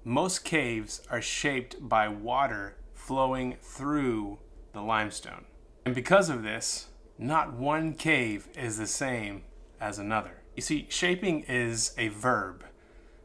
Most caves are shaped by water flowing through the limestone. And because of this, not one cave is the same as another. You see, shaping is a verb,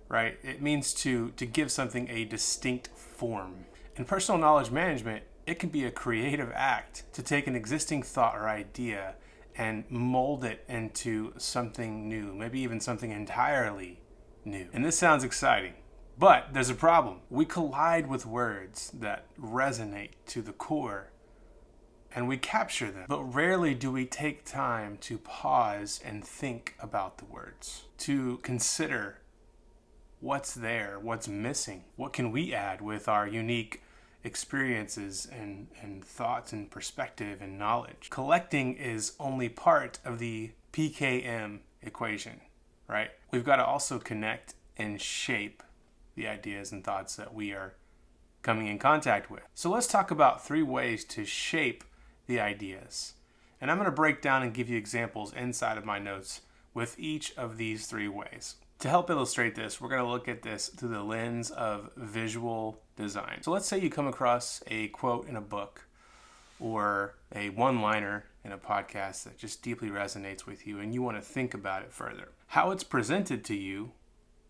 right? It means to give something a distinct form. In personal knowledge management, it can be a creative act to take an existing thought or idea and mold it into something new, maybe even something entirely new. And this sounds exciting, but there's a problem. We collide with words that resonate to the core and we capture them, but rarely do we take time to pause and think about the words, to consider what's there, what's missing, what can we add with our unique experiences and thoughts and perspective and knowledge. Collecting is only part of the PKM equation, right? We've got to also connect and shape the ideas and thoughts that we are coming in contact with. So let's talk about 3 ways to shape the ideas. And I'm going to break down and give you examples inside of my notes with each of these 3 ways. To help illustrate this, we're going to look at this through the lens of visual design. So let's say you come across a quote in a book or a one-liner in a podcast that just deeply resonates with you and you want to think about it further. How it's presented to you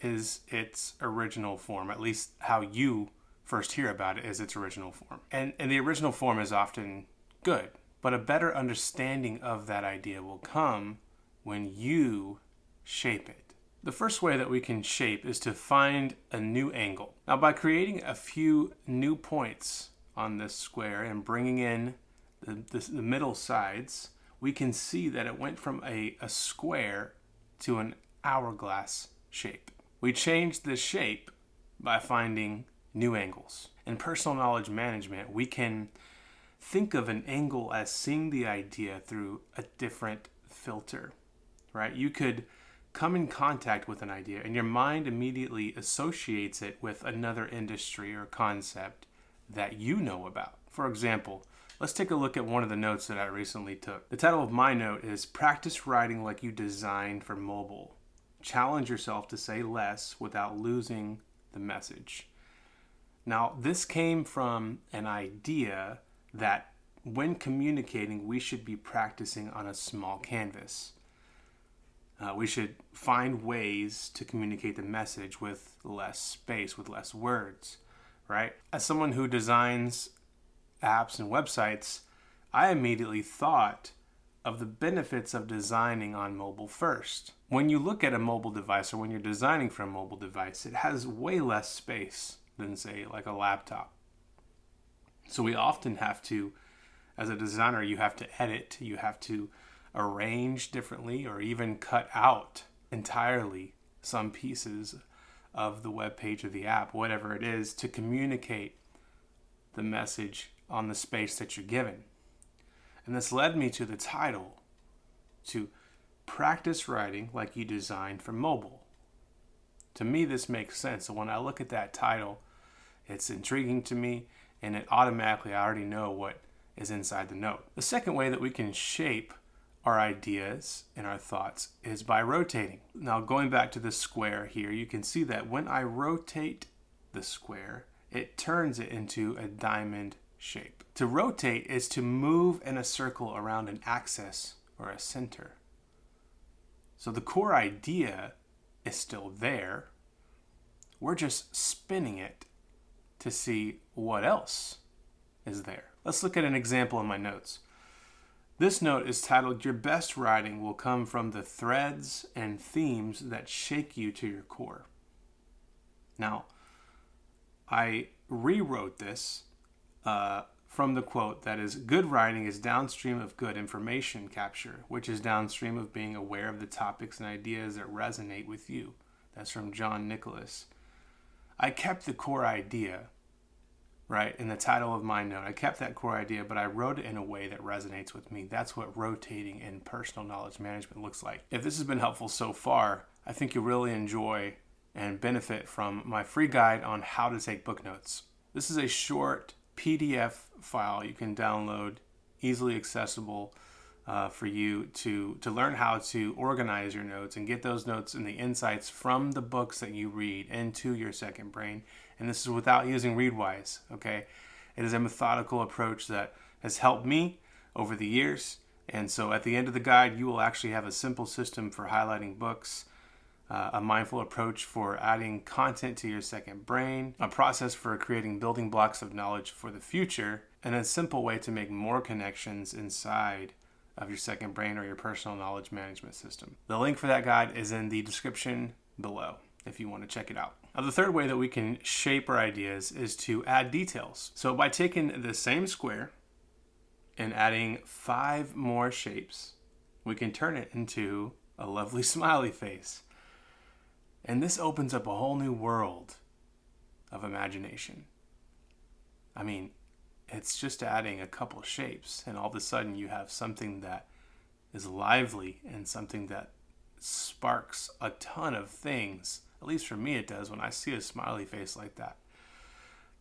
is its original form, at least how you first hear about it is its original form. And the original form is often good, but a better understanding of that idea will come when you shape it. The first way that we can shape is to find a new angle. Now, by creating a few new points on this square and bringing in the middle sides, we can see that it went from a square to an hourglass shape. We changed the shape by finding new angles. In personal knowledge management, we can think of an angle as seeing the idea through a different filter, right? You could come in contact with an idea and your mind immediately associates it with another industry or concept that you know about. For example, let's take a look at one of the notes that I recently took. The title of my note is Practice Writing Like You Designed for Mobile. Challenge yourself to say less without losing the message. Now, this came from an idea that when communicating, we should be practicing on a small canvas. We should find ways to communicate the message with less space, with less words, right? As someone who designs apps and websites, I immediately thought of the benefits of designing on mobile first. When you look at a mobile device or when you're designing for a mobile device, it has way less space than, say, like a laptop. So we often have to, as a designer, you have to edit, you have to arrange differently or even cut out entirely some pieces of the web page of the app, whatever it is, to communicate the message on the space that you're given. And this led me to the title, to practice writing like you designed for mobile. To me, this makes sense. So when I look at that title, it's intriguing to me, and it automatically, I already know what is inside the note. The second way that we can shape our ideas and our thoughts is by rotating. Now, going back to the square here, you can see that when I rotate the square, it turns it into a diamond shape. To rotate is to move in a circle around an axis or a center. So the core idea is still there. We're just spinning it to see what else is there. Let's look at an example in my notes. This note is titled, Your Best Writing Will Come from the Threads and Themes That Shake You to Your Core. Now, I rewrote this from the quote that is, good writing is downstream of good information capture, which is downstream of being aware of the topics and ideas that resonate with you. That's from John Nicholas. I kept the core idea, right, in the title of my note. I kept that core idea, but I wrote it in a way that resonates with me. That's what rotating in personal knowledge management looks like. If this has been helpful so far, I think you'll really enjoy and benefit from my free guide on how to take book notes. This is a short PDF file you can download, easily accessible for you to learn how to organize your notes and get those notes and the insights from the books that you read into your second brain And this is without using Readwise, okay? It is a methodical approach that has helped me over the years. And so at the end of the guide, you will actually have a simple system for highlighting books, a mindful approach for adding content to your second brain, a process for creating building blocks of knowledge for the future, and a simple way to make more connections inside of your second brain or your personal knowledge management system. The link for that guide is in the description below if you want to check it out. Now, the third way that we can shape our ideas is to add details. So by taking the same square and adding 5 more shapes, we can turn it into a lovely smiley face. And this opens up a whole new world of imagination. I mean, it's just adding a couple shapes, and all of a sudden you have something that is lively and something that sparks a ton of things. At least for me it does when I see a smiley face like that.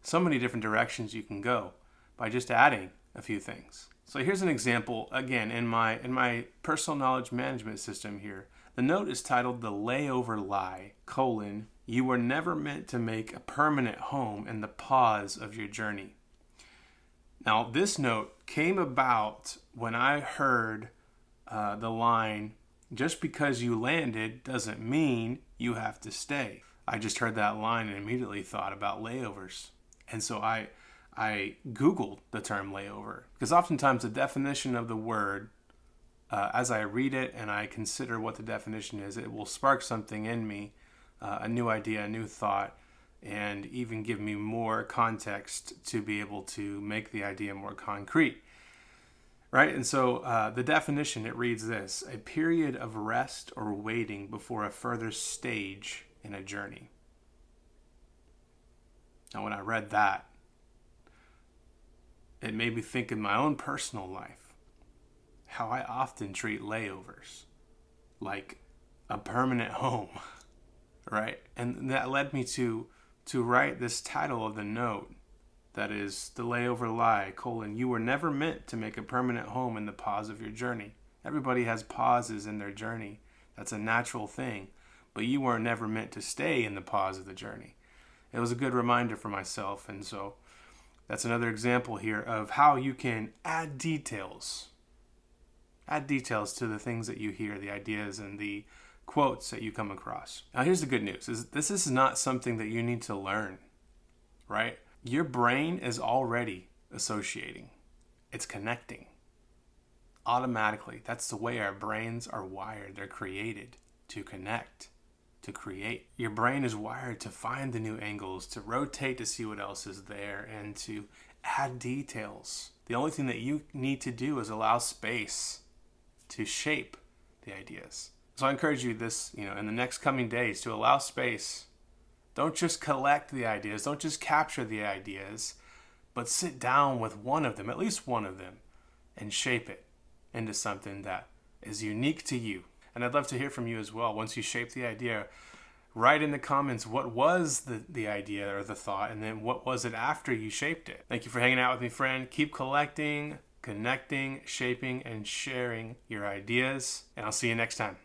So many different directions you can go by just adding a few things. So here's an example, again, in my personal knowledge management system here. The note is titled "The Layover Lie, you were never meant to make a permanent home in the pause of your journey." Now, this note came about when I heard the line, "Just because you landed doesn't mean you have to stay." I just heard that line and immediately thought about layovers. And so I Googled the term layover, because oftentimes the definition of the word, as I read it and I consider what the definition is, it will spark something in me, a new idea, a new thought, and even give me more context to be able to make the idea more concrete. Right? And so the definition, it reads this: a period of rest or waiting before a further stage in a journey. Now, when I read that, it made me think in my own personal life how I often treat layovers like a permanent home, right? And that led me to write this title of the note, that is "The Layover Lie, you were never meant to make a permanent home in the pause of your journey." Everybody has pauses in their journey. That's a natural thing. But you were never meant to stay in the pause of the journey. It was a good reminder for myself. And so that's another example here of how you can add details. Add details to the things that you hear, the ideas and the quotes that you come across. Now, here's the good news: this is not something that you need to learn, right? Your brain is already associating. It's connecting automatically. That's the way our brains are wired. They're created to connect, to create. Your brain is wired to find the new angles, to rotate to see what else is there, and to add details. The only thing that you need to do is allow space to shape the ideas. So I encourage you in the next coming days, to allow space. Don't just collect the ideas. Don't just capture the ideas, but sit down with one of them, at least one of them, and shape it into something that is unique to you. And I'd love to hear from you as well. Once you shape the idea, write in the comments what was the idea or the thought, and then what was it after you shaped it. Thank you for hanging out with me, friend. Keep collecting, connecting, shaping, and sharing your ideas, and I'll see you next time.